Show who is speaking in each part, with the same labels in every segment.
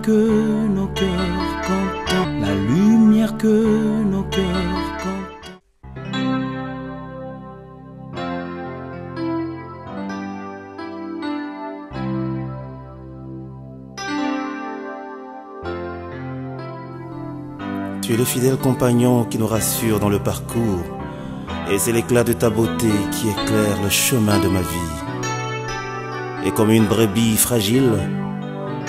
Speaker 1: que nos cœurs contemplent, la lumière que nos cœurs contemplent.
Speaker 2: Tu es le fidèle compagnon qui nous rassure dans le parcours, et c'est l'éclat de ta beauté qui éclaire le chemin de ma vie. Et comme une brebis fragile,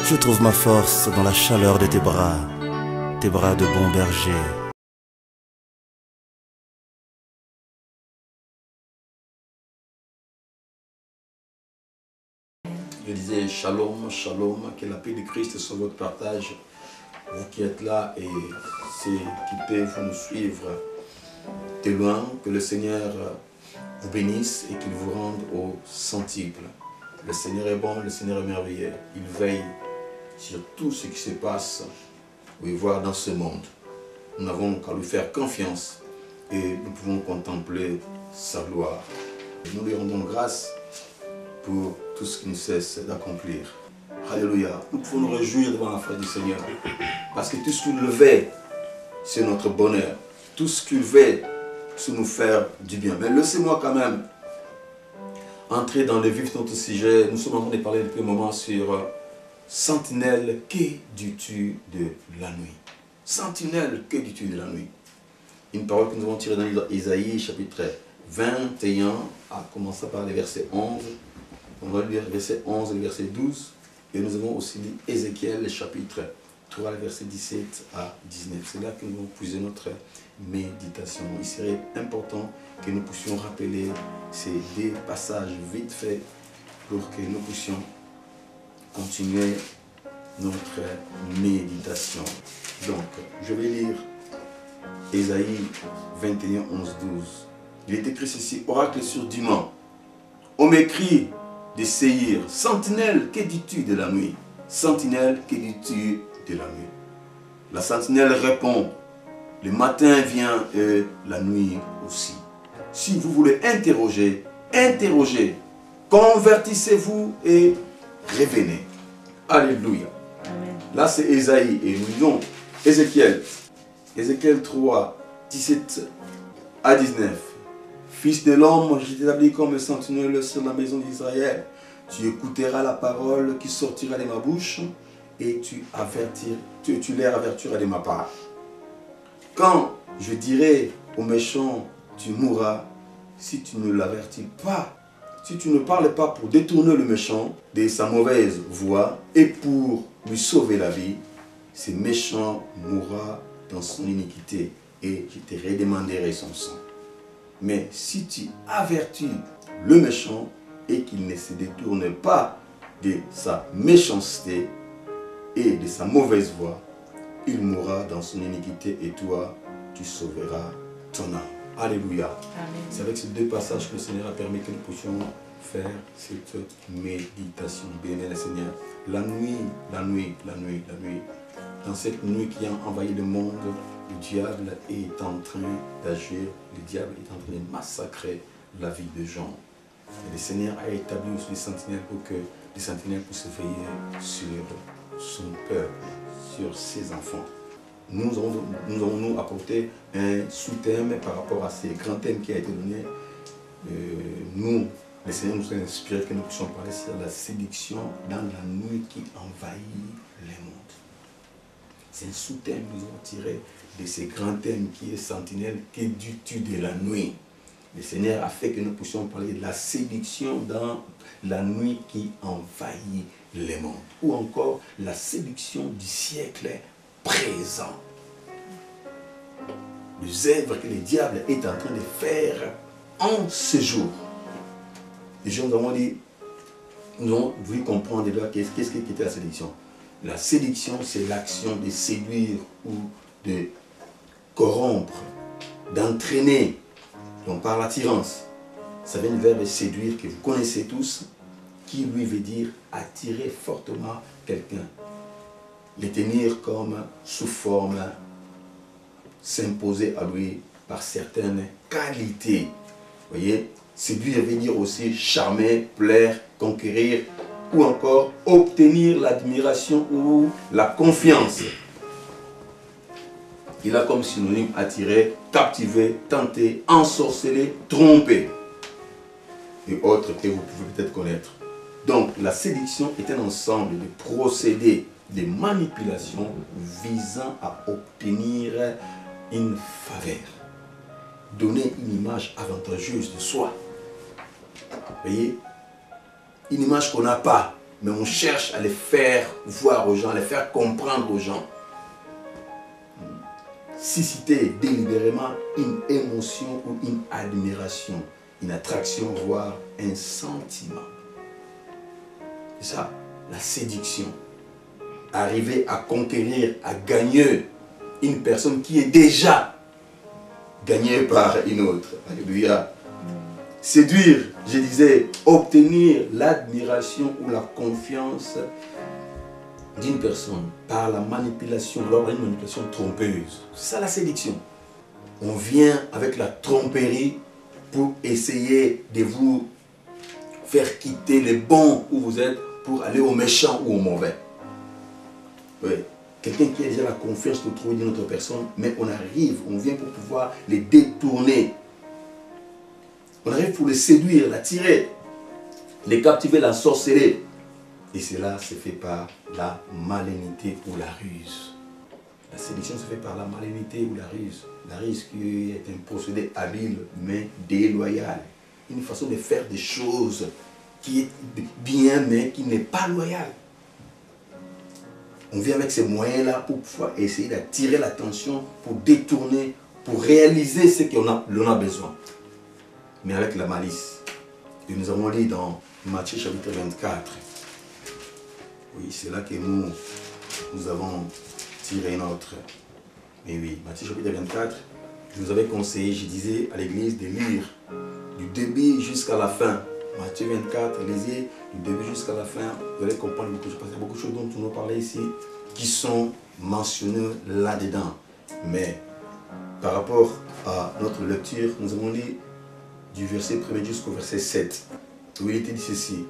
Speaker 2: je trouve ma force dans la chaleur de tes bras de bon berger.
Speaker 3: Je disais shalom, shalom, que la paix de Christ soit votre partage. Vous qui êtes là et ceux qui peuvent nous suivre de loin, que le Seigneur vous bénisse et qu'il vous rende au centuple. Le Seigneur est bon, le Seigneur est merveilleux. Il veille sur tout ce qui se passe, oui, voir dans ce monde. Nous n'avons qu'à lui faire confiance et nous pouvons contempler sa gloire. Nous lui rendons grâce pour tout ce qu'il ne cesse d'accomplir. Alléluia. Nous pouvons nous réjouir devant la face du Seigneur. Parce que tout ce qu'il veut, c'est notre bonheur. Tout ce qu'il veut, c'est nous faire du bien. Mais laissez-moi quand même entrer dans le vif de notre sujet. Nous sommes en train de parler depuis un moment sur Sentinelle, que dis-tu de la nuit? Sentinelle, que dis-tu de la nuit? Une parole que nous avons tirée dans Isaïe, chapitre 21, à commencer par les versets 11. On va lire les versets 11 et les versets 12. Et nous avons aussi lu Ézéchiel, chapitre 3, versets 17 à 19. C'est là que nous allons puiser notre méditation. Il serait important que nous puissions rappeler ces deux passages vite faits pour que nous puissions continuer notre méditation. Donc, je vais lire Ésaïe 21, 11, 12. Il est écrit ceci: oracle sur Diman, on m'écrit de Séhir, sentinelle, que dis-tu de la nuit? Sentinelle, que dis-tu de la nuit? La sentinelle répond: le matin vient et la nuit aussi. Si vous voulez interroger, interrogez, convertissez-vous et revenez. Alléluia. Amen. Là c'est Ésaïe et nous lisons Ézéchiel. Ézéchiel 3, 17 à 19. Fils de l'homme, je t'établis comme sentinelle sur la maison d'Israël. Tu écouteras la parole qui sortira de ma bouche et tu les avertiras de ma part. Quand je dirai au méchant, tu mourras, si tu ne l'avertis pas, si tu ne parles pas pour détourner le méchant de sa mauvaise voie et pour lui sauver la vie, ce méchant mourra dans son iniquité et je te redemanderai son sang. Mais si tu avertis le méchant et qu'il ne se détourne pas de sa méchanceté et de sa mauvaise voie, il mourra dans son iniquité et toi, tu sauveras ton âme. Alléluia. C'est avec ces deux passages que le Seigneur a permis que nous puissions faire cette méditation. Bénis le Seigneur. La nuit, la nuit, la nuit, la nuit. Dans cette nuit qui a envahi le monde, le diable est en train d'agir, le diable est en train de massacrer la vie des gens. Et le Seigneur a établi aussi les sentinelles pour que les sentinelles puissent veiller sur son peuple, sur ses enfants. Nous allons apporter un sous-thème par rapport à ces grands thèmes qui a été donné. Le Seigneur nous a inspiré que nous puissions parler sur la séduction dans la nuit qui envahit le monde. C'est un sous-thème que nous avons tiré de ces grands thèmes qui est sentinelle, que dis-tu de la nuit? Le Seigneur a fait que nous puissions parler de la séduction dans la nuit qui envahit le monde. Ou encore la séduction du siècle présent. Les œuvres que le diable est en train de faire en ce jour. Les gens nous avons dit, nous avons voulu comprendre qu'est-ce qui était la séduction. La séduction, c'est l'action de séduire ou de corrompre, d'entraîner. Donc par l'attirance, ça vient du verbe séduire que vous connaissez tous, qui lui veut dire attirer fortement quelqu'un. Les tenir comme sous forme, s'imposer à lui par certaines qualités. Vous voyez, séduire veut dire aussi charmer, plaire, conquérir, ou encore obtenir l'admiration ou la confiance. Il a comme synonyme attirer, captiver, tenter, ensorceler, tromper et autres que vous pouvez peut-être connaître. Donc la séduction est un ensemble de procédés, de manipulations visant à obtenir une faveur, donner une image avantageuse de soi. Vous voyez, une image qu'on n'a pas, mais on cherche à les faire voir aux gens, à les faire comprendre aux gens. Susciter délibérément une émotion ou une admiration, une attraction, voire un sentiment. C'est ça, la séduction. Arriver à conquérir, à gagner une personne qui est déjà gagnée par une autre. Alléluia. Séduire, je disais, obtenir l'admiration ou la confiance d'une personne par la manipulation, lors d'une manipulation trompeuse. C'est ça la séduction. On vient avec la tromperie pour essayer de vous faire quitter le bon où vous êtes pour aller au méchant ou au mauvais. Oui. Quelqu'un qui a déjà la confiance de trouver d'une autre personne, mais on arrive, on vient pour pouvoir les détourner. On arrive pour les séduire, l'attirer, les captiver, la sorceller. Et cela se fait par la malignité ou la ruse. La séduction se fait par la malignité ou la ruse. La ruse qui est un procédé habile mais déloyal. Une façon de faire des choses qui est bien mais qui n'est pas loyale. On vient avec ces moyens-là pour pouvoir essayer d'attirer l'attention, pour détourner, pour réaliser ce qu'on a besoin. Mais avec la malice. Et nous avons lu dans Matthieu chapitre 24. Oui, c'est là que nous avons tiré notre. Mais oui, Matthieu chapitre 24, je vous avais conseillé, je disais à l'église de lire du début jusqu'à la fin. Matthieu 24, lisez du début jusqu'à la fin. Vous allez comprendre beaucoup de choses. Parce qu'il y a beaucoup de choses dont nous parlons ici qui sont mentionnées là-dedans. Mais par rapport à notre lecture, nous avons lu du verset 1er jusqu'au verset 7. Où il était dit ceci.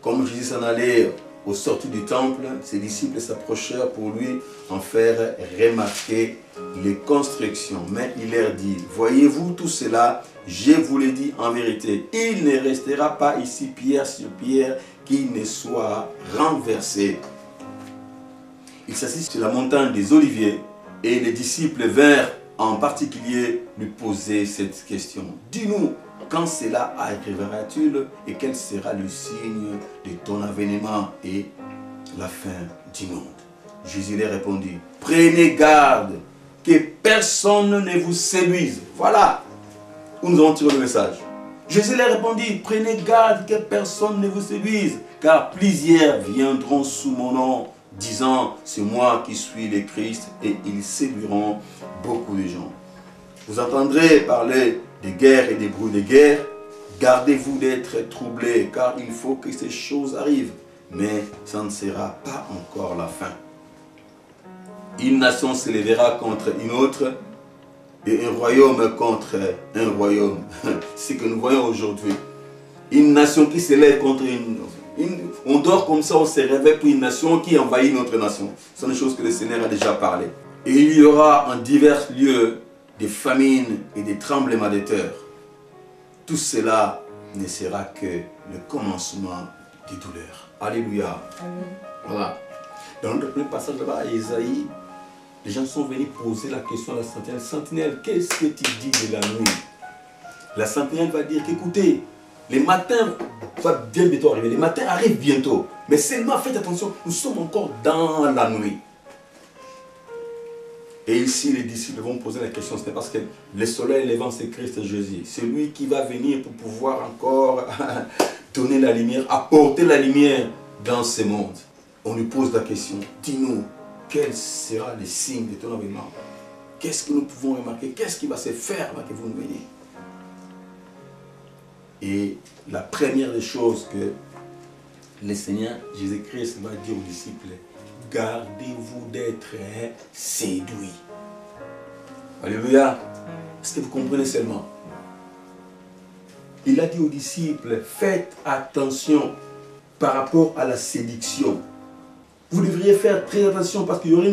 Speaker 3: Comme Jésus s'en allait au sortir du temple, ses disciples s'approchèrent pour lui en faire remarquer les constructions. Mais il leur dit, voyez-vous tout cela, je vous le dis en vérité, il ne restera pas ici pierre sur pierre qui ne soit renversé. Il s'assit sur la montagne des Oliviers et les disciples vinrent en particulier lui poser cette question. Dis-nous, quand cela arrivera-t-il et quel sera le signe de ton avènement et la fin du monde? Jésus leur répondit, prenez garde que personne ne vous séduise. Voilà où nous avons tiré le message. Jésus leur répondit, prenez garde que personne ne vous séduise, car plusieurs viendront sous mon nom, disant, c'est moi qui suis le Christ, et ils séduiront beaucoup de gens. Vous entendrez parler de guerre et des bruits de guerre. Gardez-vous d'être troublés, car il faut que ces choses arrivent, mais ça ne sera pas encore la fin. Une nation se lèvera contre une autre, et un royaume contre un royaume. C'est ce que nous voyons aujourd'hui. Une nation qui se lève contre on dort comme ça, on se réveille pour une nation qui envahit notre nation. Ce sont des choses que le Seigneur a déjà parlé. Et il y aura en divers lieux des famines et des tremblements de terre. Tout cela ne sera que le commencement des douleurs. Alléluia. Amen. Voilà. Dans notre premier passage là-bas à Isaïe, les gens sont venus poser la question à la sentinelle. Sentinelle, qu'est-ce que tu dis de la nuit? La sentinelle va dire qu'écoutez, les matins vont bientôt arriver. Les matins arrivent bientôt. Mais seulement faites attention, nous sommes encore dans la nuit. Et ici, les disciples vont poser la question, c'est parce que le soleil levant, c'est Christ Jésus. C'est lui qui va venir pour pouvoir encore donner la lumière, apporter la lumière dans ce monde. On lui pose la question, dis-nous, quel sera le signe de ton avènement? Qu'est-ce que nous pouvons remarquer? Qu'est-ce qui va se faire avant que vous nous veniez? Et la première des choses que le Seigneur Jésus-Christ va dire aux disciples, gardez-vous d'être séduits. Alléluia. Est-ce que vous comprenez seulement? Il a dit aux disciples, faites attention par rapport à la séduction. Vous devriez faire très attention parce qu'il y aurait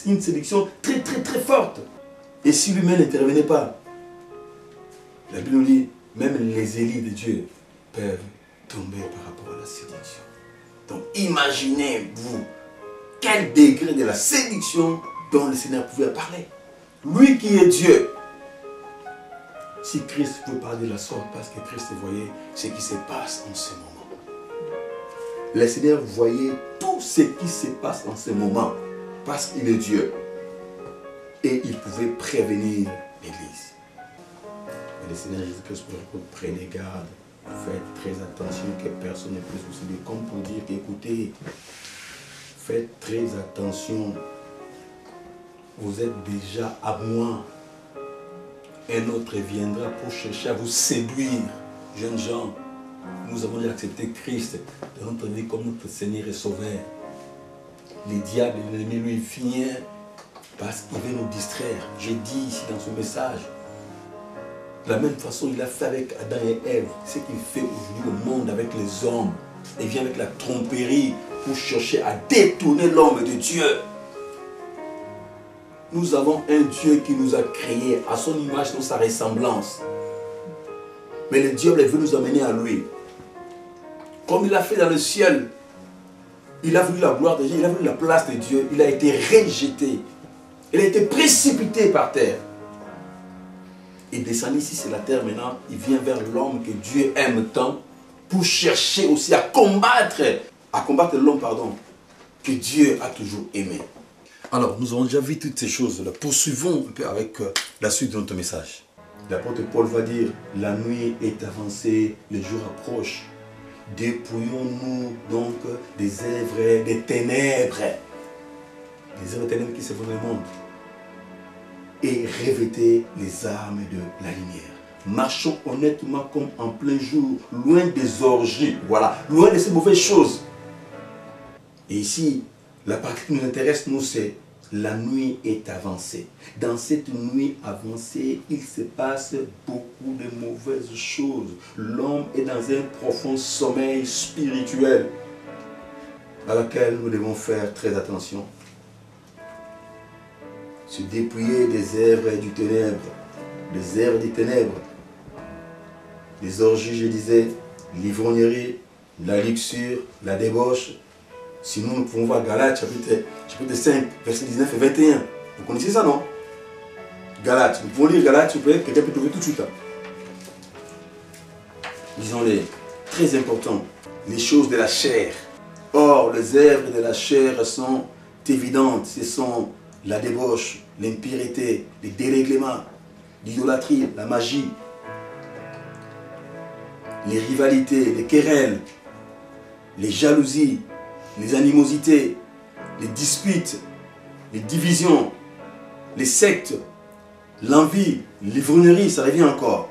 Speaker 3: une séduction très très forte. Et si lui-même n'intervenait pas, la Bible nous dit, même les élus de Dieu peuvent tomber par rapport à la séduction. Donc imaginez-vous quel degré de la séduction dont le Seigneur pouvait parler. Lui qui est Dieu. Si Christ veut parler de la sorte, parce que Christ voyait ce qui se passe en ce moment. Le Seigneur voyait tout ce qui se passe en ce moment, parce qu'il est Dieu. Et il pouvait prévenir l'Église. Mais le Seigneur Jésus-Christ pour répondre, prenez garde, faites très attention que personne ne puisse vous séduire. Comme pour dire qu'écoutez, faites très attention, vous êtes déjà à moi. Un autre viendra pour chercher à vous séduire. Jeunes gens, nous avons déjà accepté Christ dans notre vie comme notre Seigneur et Sauveur. Les diables et l'ennemi lui vient parce qu'il veut nous distraire. J'ai dit ici dans ce message, de la même façon il a fait avec Adam et Ève, ce qu'il fait aujourd'hui au monde avec les hommes. Il vient avec la tromperie pour chercher à détourner l'homme de Dieu. Nous avons un Dieu qui nous a créés à son image, dans sa ressemblance. Mais le diable veut nous amener à lui. Comme il a fait dans le ciel, il a voulu la gloire de Dieu, il a voulu la place de Dieu, il a été rejeté. Il a été précipité par terre. Il descend ici sur la terre maintenant, il vient vers l'homme que Dieu aime tant pour chercher aussi à combattre l'homme, que Dieu a toujours aimé. Alors, nous avons déjà vu toutes ces choses-là. Poursuivons un peu avec la suite de notre message. L'apôtre Paul va dire, la nuit est avancée, le jour approche. Dépouillons-nous donc des œuvres des ténèbres. Les œuvres des ténèbres qui se font dans le monde. Et revêtez les armes de la lumière. Marchons honnêtement comme en plein jour, loin des orgies. Voilà, loin de ces mauvaises choses. Et ici, la partie qui nous intéresse, nous, c'est la nuit est avancée. Dans cette nuit avancée, il se passe beaucoup de mauvaises choses. L'homme est dans un profond sommeil spirituel à laquelle nous devons faire très attention. Se dépouiller des œuvres du ténèbre, des œuvres des ténèbres, les orgies, je disais, l'ivrognerie, la luxure, la débauche. Sinon, nous pouvons voir Galates, chapitre 5, versets 19 et 21. Vous connaissez ça, non? Galates. Nous pouvons lire Galates, s'il vous plaît. Quelqu'un peut trouver tout de suite. Disons-les, très important, les choses de la chair. Or, les œuvres de la chair sont évidentes. Ce sont la débauche, l'impureté, les dérèglements, l'idolâtrie, la magie, les rivalités, les querelles, les jalousies, les animosités, les disputes, les divisions, les sectes, l'envie, l'ivrognerie, ça revient encore.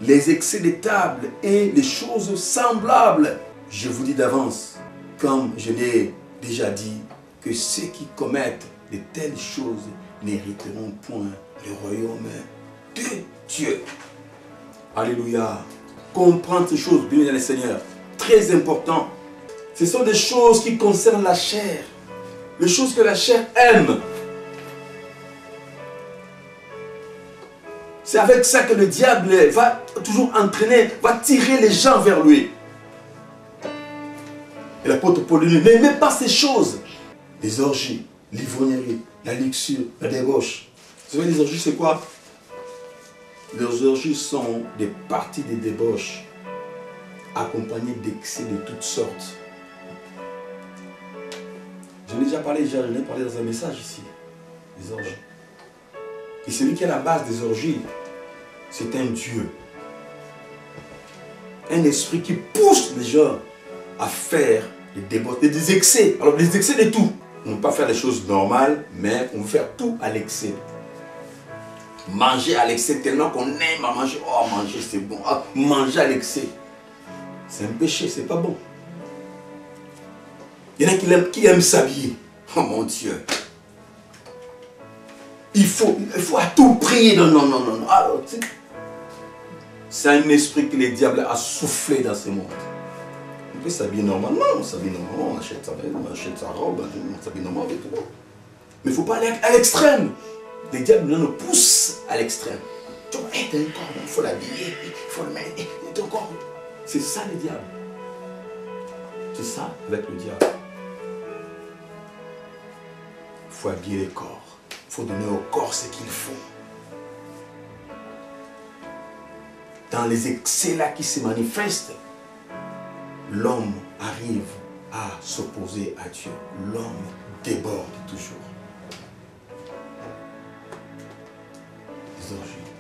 Speaker 3: Les excès de table et les choses semblables. Je vous dis d'avance, comme je l'ai déjà dit, que ceux qui commettent de telles choses n'hériteront point le royaume de Dieu. Alléluia. Comprendre ces choses, bien le Seigneur, très important. Ce sont des choses qui concernent la chair. Les choses que la chair aime. C'est avec ça que le diable va toujours entraîner, va tirer les gens vers lui. Et l'apôtre Paul dit, n'aimez pas ces choses. Les orgies, l'ivrognerie, la luxure, la débauche. Vous savez, les orgies, c'est quoi? Les orgies sont des parties de débauche accompagnées d'excès de toutes sortes. J'en ai déjà parlé, dans un message ici. Les orgies. Et celui qui est à la base des orgies, c'est un Dieu. Un esprit qui pousse les gens à faire des excès. Alors, des excès de tout. On ne veut pas faire des choses normales, mais on veut faire tout à l'excès. Manger à l'excès tellement qu'on aime à manger. Oh, manger c'est bon. Oh, manger à l'excès. C'est un péché, c'est pas bon. Il y en a qui aiment s'habiller. Oh mon Dieu. Il faut à tout prix. Non. C'est un esprit que le diable a soufflé dans ce monde. peut s'habiller normalement, on s'habille normalement, on achète sa robe, on s'habille normalement et tout. Mais il ne faut pas aller à l'extrême. Les diables nous poussent à l'extrême. Tu vois, t'as un corps, il faut l'habiller, il faut le mettre, ton corps. C'est ça les diables. C'est ça avec le diable. Il faut habiller les corps. Il faut donner au corps ce qu'il faut. Dans les excès là qui se manifestent, l'homme arrive à s'opposer à Dieu. L'homme déborde toujours.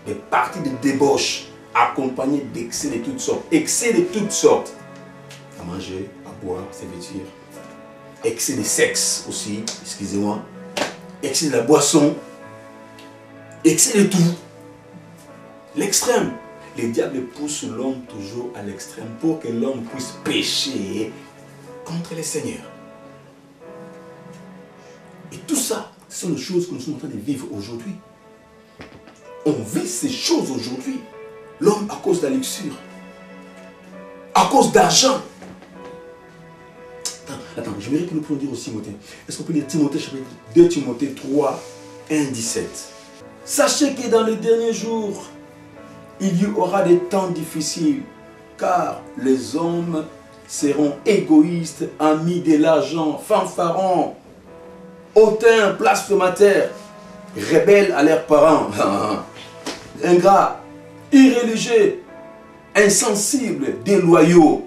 Speaker 3: Des parties de débauche accompagnées d'excès de toutes sortes. Excès de toutes sortes. À manger, à boire, se vêtir. Excès de sexe aussi, excusez-moi. Excès de la boisson. Excès de tout. L'extrême. Les diables poussent l'homme toujours à l'extrême pour que l'homme puisse pécher contre le Seigneur. Et tout ça, ce sont les choses que nous sommes en train de vivre aujourd'hui. On vit ces choses aujourd'hui. L'homme à cause de la luxure. À cause d'argent. Attends, je voudrais que nous puissions dire aussi Timothée. Est-ce qu'on peut lire Timothée chapitre 2 Timothée 3, 1, 17. Sachez que dans les derniers jours, il y aura des temps difficiles, car les hommes seront égoïstes, amis de l'argent, fanfarons, hautains, blasphémataires, rebelles à leurs parents, ingrats, irréligieux, insensibles, déloyaux,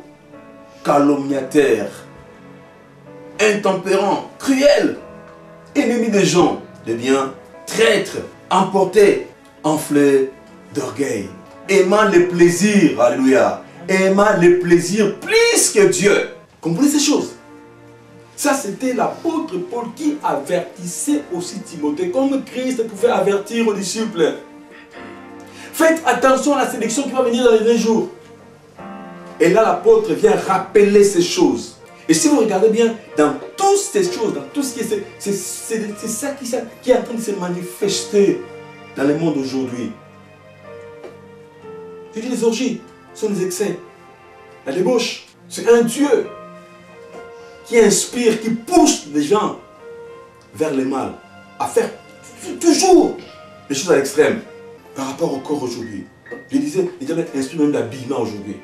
Speaker 3: calomniateurs, intempérants, cruels, ennemis des gens, de bien, traîtres, emportés, enflés d'orgueil, aimant les plaisirs, alléluia, aimant les plaisirs plus que Dieu. Comprenez ces choses. Ça, c'était l'apôtre Paul qui avertissait aussi Timothée, comme Christ pouvait avertir aux disciples. Faites attention à la sélection qui va venir dans les derniers jours. Et là, l'apôtre vient rappeler ces choses. Et si vous regardez bien, dans toutes ces choses, dans tout ce qui est... C'est ça qui est en train de se manifester dans le monde aujourd'hui. Je dis les orgies, ce sont des excès. La débauche, c'est un Dieu qui inspire, qui pousse les gens vers le mal, à faire toujours les choses à l'extrême par rapport au corps aujourd'hui. Je disais, les diables inspirent même l'habillement aujourd'hui.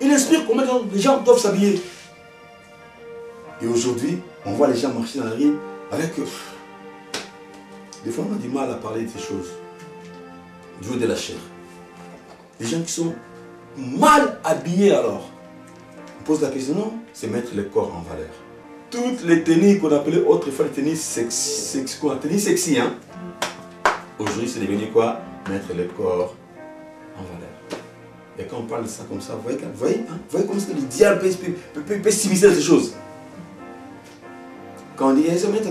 Speaker 3: Il inspire comment les gens doivent s'habiller. Et aujourd'hui, on voit les gens marcher dans la rue avec... Des fois, on a du mal à parler de ces choses. Jouer de la chair. Les gens qui sont mal habillés alors. On pose la question, non, c'est mettre le corps en valeur. Toutes les tenues qu'on appelait autrefois les tenues sexy, hein. Aujourd'hui, c'est devenu quoi? Mettre le corps en valeur. Et quand on parle de ça comme ça, vous voyez comment le diable peut s'immiscer dans ces choses. Quand on dit, se mettre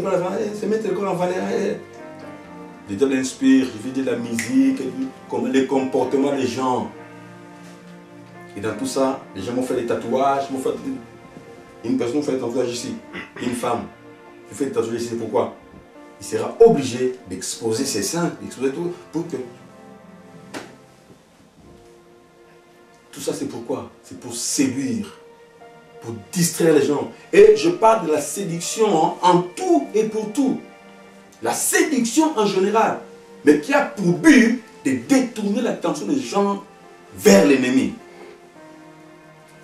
Speaker 3: le corps en valeur, les diables inspirent, je veux dire la musique, les comportements des gens. Et dans tout ça, les gens m'ont fait des tatouages. Une personne fait des tatouages ici, une femme. Je fais des tatouages ici, pourquoi? Il sera obligé d'exposer ses seins, d'exposer tout, pour que... Tout ça c'est pourquoi? C'est pour séduire, pour distraire les gens. Et je parle de la séduction en tout et pour tout. La séduction en général, mais qui a pour but de détourner l'attention des gens vers l'ennemi.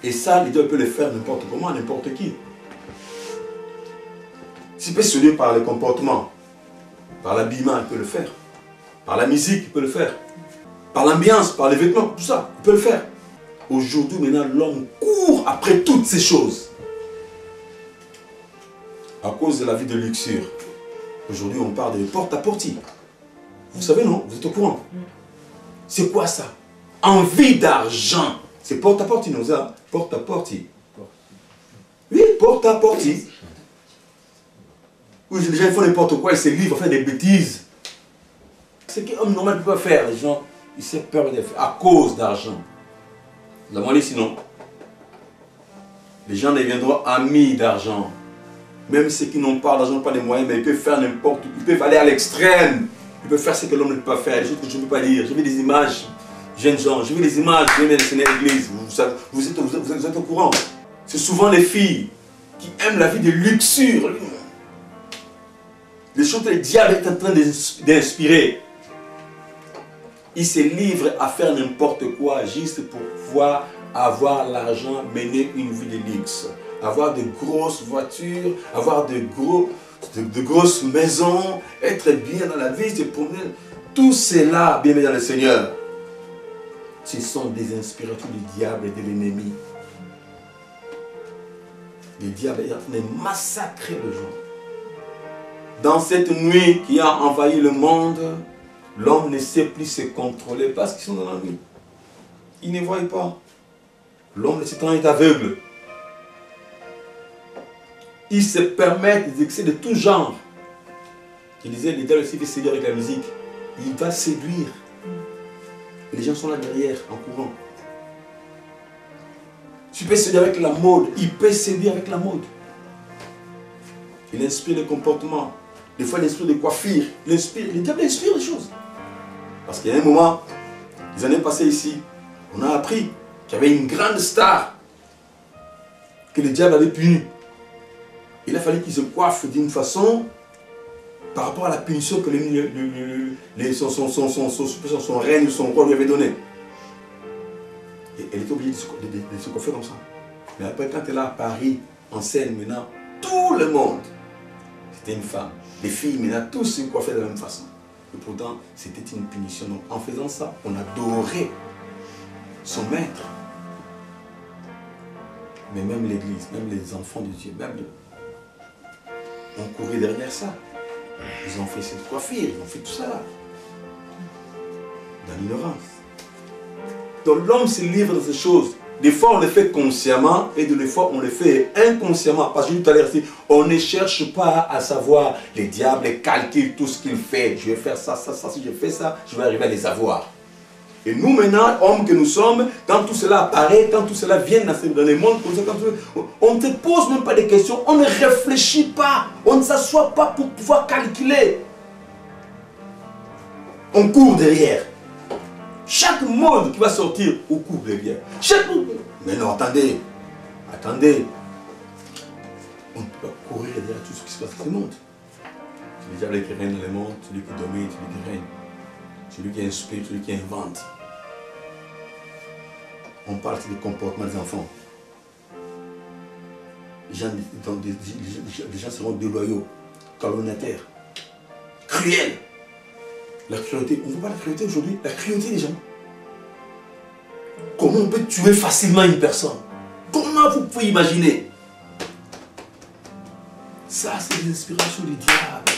Speaker 3: Et ça, les dieux peuvent le faire n'importe comment, n'importe qui. S'il peut se séduire par le comportement, par l'habillement, il peut le faire. Par la musique, il peut le faire. Par l'ambiance, par les vêtements, tout ça, il peut le faire. Aujourd'hui, maintenant, l'homme court après toutes ces choses. À cause de la vie de luxure. Aujourd'hui, on parle de porte-à-porte. Vous savez, non? Vous êtes au courant? C'est quoi ça? Envie d'argent. C'est porte-à-porte, nous ça. Porte-à-porte. Oui, porte-à-porte. Oui, les gens font n'importe quoi, ils se livrent, font des bêtises. Ce qu'un homme normal ne peut pas faire, les gens, ils se peur de faire à cause d'argent. Nous avons dit sinon. Les gens deviendront amis d'argent. Même ceux qui n'ont pas d'argent, pas de moyens, mais ils peuvent faire n'importe quoi. Ils peuvent aller à l'extrême. Ils peuvent faire ce que l'homme ne peut pas faire, les choses que je ne peux pas dire. Je veux des images, jeunes gens, je veux des images, je veux les enseigner à l'église. Vous êtes au courant. C'est souvent les filles qui aiment la vie de luxure. Les choses que le diable est en train d'inspirer. Il se livre à faire n'importe quoi juste pour pouvoir avoir l'argent, mener une vie de luxe. Avoir de grosses voitures, avoir de grosses maisons, être bien dans la vie, se promener. Tout cela, bien aimé dans le Seigneur, ce sont des inspirations du diable et de l'ennemi. Le diable est en train de massacrer les gens. Dans cette nuit qui a envahi le monde, l'homme ne sait plus se contrôler parce qu'ils sont dans la nuit. Ils ne voient pas. L'homme de ce temps est aveugle. Ils se permettent des excès de tout genre. Je disais, le diable aussi fait séduire avec la musique. Il va séduire. Et les gens sont là derrière, en courant. Tu peux séduire avec la mode. Il peut séduire avec la mode. Il inspire les comportements. Des fois, il inspire des coiffures. Le diable inspire des choses. Parce qu'il y a un moment, les années passées ici, on a appris qu'il y avait une grande star que le diable avait punie. Il a fallu qu'il se coiffe d'une façon par rapport à la punition que son règne, son roi lui avait donné. Et elle était obligée de se coiffer comme ça. Mais après, quand elle a apparu en scène, maintenant, tout le monde, c'était une femme. Les filles, maintenant, tous se coiffaient de la même façon. Et pourtant, c'était une punition. Donc, en faisant ça, on adorait son maître. Mais même l'Église, même les enfants de Dieu, même on courait derrière ça. Ils ont fait cette coiffure, ils ont fait tout ça. Dans l'ignorance. Donc l'homme se livre dans ces choses. Des fois on le fait consciemment et des fois on le fait inconsciemment. Parce que tout à l'heure, on ne cherche pas à savoir. Les diables calculent tout ce qu'il fait. Je vais faire ça, ça, ça. Si je fais ça, je vais arriver à les avoir. Et nous maintenant, hommes que nous sommes, quand tout cela apparaît, quand tout cela vient dans les mondes, on ne te pose même pas de questions, on ne réfléchit pas, on ne s'assoit pas pour pouvoir calculer. On court derrière. Chaque mode qui va sortir, on court derrière. Mais non, attendez, attendez. On ne peut pas courir derrière tout ce qui se passe dans le monde. C'est le diable qui règne dans le monde, celui qui domine, celui qui règne. Celui qui inspire, celui qui invente. On parle du comportement des enfants. Les gens seront déloyaux, calomniateurs, cruels. La cruauté, on ne voit pas la cruauté aujourd'hui, la cruauté des gens. Comment on peut tuer facilement une personne? Comment vous pouvez imaginer? Ça, c'est l'inspiration du diable.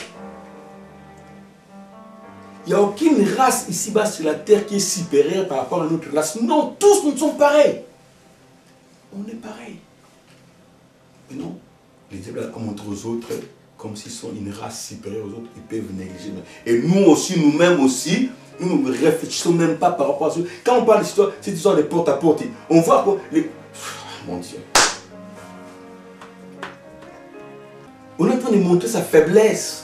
Speaker 3: Il n'y a aucune race ici-bas sur la terre qui est supérieure par rapport à notre race. Non, tous nous sommes pareils. On est pareils. Mais non, les diables montrent aux autres comme s'ils sont une race supérieure aux autres, ils peuvent négliger. Et nous aussi, nous-mêmes aussi, nous ne réfléchissons même pas par rapport à ça. Quand on parle de cette histoire de porte à porte, on voit que mon Dieu. On est en train de montrer sa faiblesse.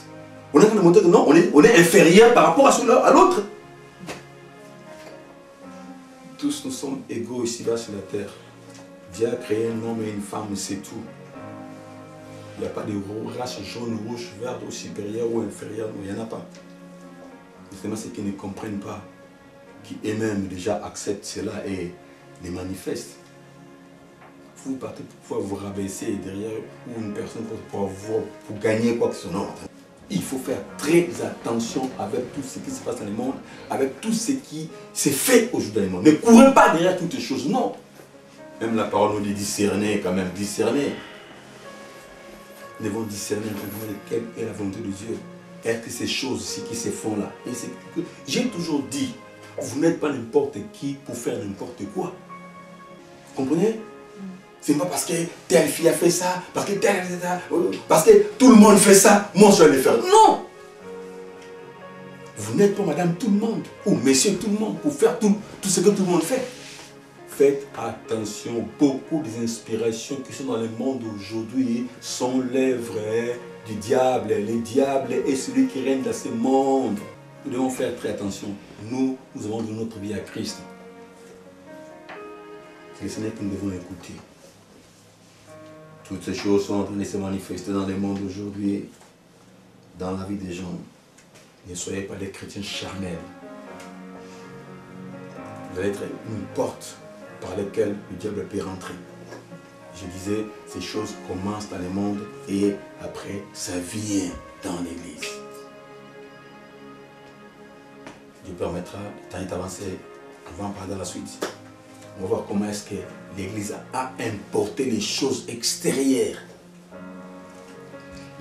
Speaker 3: On est en train de montrer que non, on est inférieur par rapport à l'autre. Tous nous sommes égaux ici-bas sur la terre. Dieu a créé un homme et une femme, c'est tout. Il n'y a pas de race jaune, rouge, verte, ou supérieure ou inférieure, il n'y en a pas. C'est ceux qui ne comprennent pas, qui eux-mêmes déjà acceptent cela et les manifestent. Vous partez pour pouvoir vous rabaisser derrière ou une personne pour gagner quoi que ce soit. Il faut faire très attention avec tout ce qui se passe dans le monde, avec tout ce qui s'est fait aujourd'hui dans le monde. Ne courez pas derrière toutes les choses, non. Même la parole nous dit discerner, quand même, discerner. Nous devons discerner quelle est la volonté de Dieu. Est-ce que ces choses-ci qui se font là, j'ai toujours dit, vous n'êtes pas n'importe qui pour faire n'importe quoi. Vous comprenez? C'est pas parce que telle fille a fait ça, parce que tout le monde fait ça, moi je vais le faire. Non! Vous n'êtes pas madame tout le monde, ou monsieur tout le monde, pour faire tout ce que tout le monde fait. Faites attention, beaucoup des inspirations qui sont dans le monde aujourd'hui sont l'œuvre du diable. Le diable est celui qui règne dans ce monde. Nous devons faire très attention. Nous avons donné notre vie à Christ. C'est le Seigneur que nous devons écouter. Toutes ces choses sont en train de se manifester dans le monde aujourd'hui, dans la vie des gens. Ne soyez pas des chrétiens charnels. Vous allez être une porte par laquelle le diable peut rentrer. Je disais, ces choses commencent dans le monde et après, ça vient dans l'église. Dieu permettra, le temps est avancé, on va en parler dans la suite. On va voir comment est-ce que l'église a importé les choses extérieures.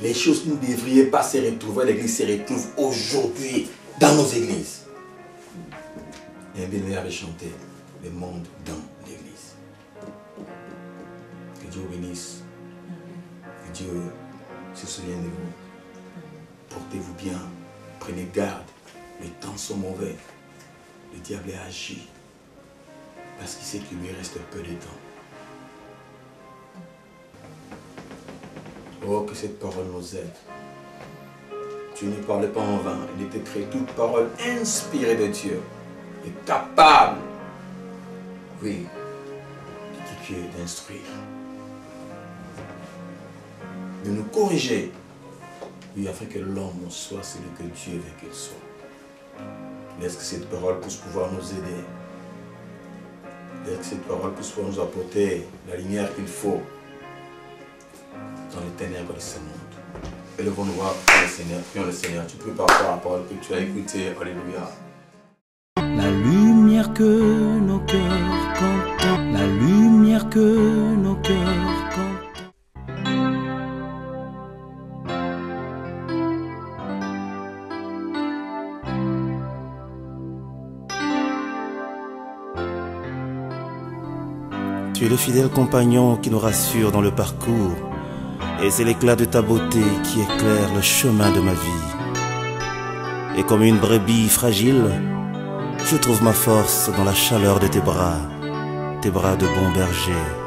Speaker 3: Les choses qui ne devraient pas se retrouver, l'église se retrouve aujourd'hui dans nos églises. Et bien avait chanté le monde dans l'église. Que Dieu vous bénisse. Que Dieu se souvienne de vous. Portez-vous bien. Prenez garde. Les temps sont mauvais. Le diable a agi. Parce qu'il sait qu'il lui reste peu de temps. Oh, que cette parole nous aide. Tu ne parlais pas en vain. Il était écrit toute parole inspirée de Dieu est capable, oui, d'éduquer, d'instruire, de nous corriger, oui, afin que l'homme soit celui que Dieu veut qu'il soit. Laisse que cette parole puisse pouvoir nous aider. Laisse que cette parole puisse pouvoir nous apporter la lumière qu'il faut dans les ténèbres de ce monde. Élevons-nous voir le Seigneur, prions le Seigneur. Tu peux parfois la parole que tu as écoutée. Alléluia.
Speaker 1: La lumière que nos cœurs contemplent, la lumière que nos cœurs contemplent.
Speaker 2: Tu es le fidèle compagnon qui nous rassure dans le parcours, et c'est l'éclat de ta beauté qui éclaire le chemin de ma vie. Et comme une brebis fragile, je trouve ma force dans la chaleur de tes bras de bon berger.